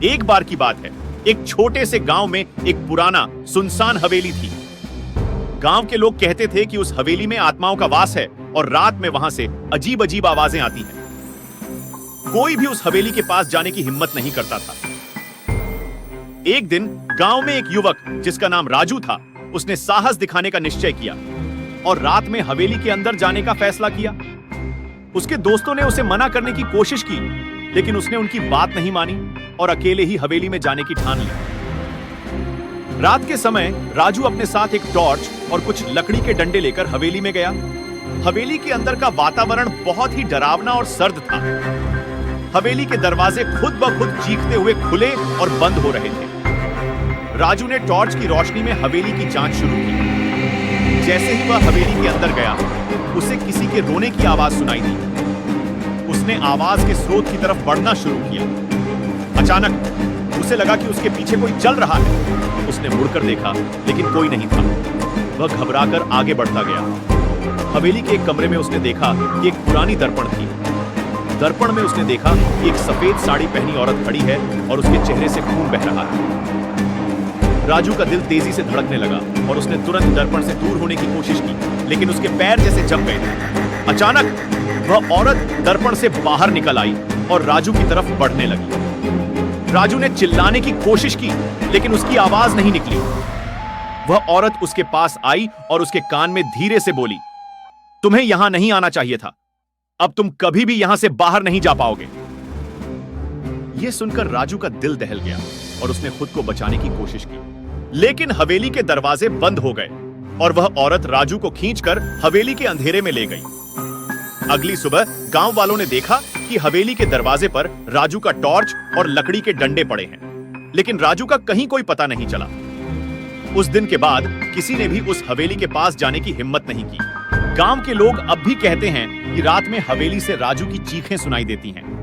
एक बार की बात है, एक छोटे से गांव में एक पुराना सुनसान हवेली थी। गांव के लोग कहते थे कि उस हवेली में आत्माओं का वास है और रात में वहां से अजीब अजीब आवाजें आती हैं। कोई भी उस हवेली के पास जाने की हिम्मत नहीं करता था। एक दिन गांव में एक युवक जिसका नाम राजू था, उसने साहस दिखाने का निश्चय किया और रात में हवेली के अंदर जाने का फैसला किया। उसके दोस्तों ने उसे मना करने की कोशिश की, लेकिन उसने उनकी बात नहीं मानी और अकेले ही हवेली में जाने की ठान ली। रात के समय राजू अपने साथ एक टॉर्च और कुछ लकड़ी के डंडे लेकर हवेली में गया। हवेली के अंदर का वातावरण बहुत ही डरावना और सर्द था। हवेली के दरवाजे खुद ब खुद चीखते हुए खुले और बंद हो रहे थे। राजू ने टॉर्च की रोशनी में हवेली की जांच शुरू की। जैसे ही वह हवेली के अंदर गया, उसे किसी के रोने की आवाज सुनाई दी। उसने आवाज के स्रोत की तरफ बढ़ना शुरू किया। अचानक उसे लगा कि उसके पीछे कोई चल रहा है। उसने मुड़कर देखा, लेकिन कोई नहीं था। वह घबराकर आगे बढ़ता गया। हवेली के एक कमरे में उसने देखा कि एक पुरानी दर्पण थी। दर्पण में उसने देखा कि एक सफेद साड़ी पहनी औरत खड़ी है और उसके चेहरे से खून बह रहा है। राजू का दिल तेजी से धड़कने लगा और उसने तुरंत दर्पण से दूर होने की कोशिश की, लेकिन उसके पैर जैसे जम गए थे। अचानक वह औरत दर्पण से बाहर निकल आई और राजू की तरफ बढ़ने लगी। राजू ने चिल्लाने की कोशिश की, लेकिन उसकी आवाज नहीं निकली। वह औरत उसके पास आई और उसके कान में धीरे से बोली, तुम्हें यहां नहीं आना चाहिए था। अब तुम कभी भी यहां से बाहर नहीं जा पाओगे। यह सुनकर राजू का दिल दहल गया और उसने खुद को बचाने की कोशिश की, लेकिन हवेली के दरवाजे बंद हो गए और वह औरत राजू को खींचकर हवेली के अंधेरे में ले गई। अगली सुबह गांव वालों ने देखा कि हवेली के दरवाजे पर राजू का टॉर्च और लकड़ी के डंडे पड़े हैं, लेकिन राजू का कहीं कोई पता नहीं चला। उस दिन के बाद किसी ने भी उस हवेली के पास जाने की हिम्मत नहीं की। गांव के लोग अब भी कहते हैं कि रात में हवेली से राजू की चीखें सुनाई देती हैं।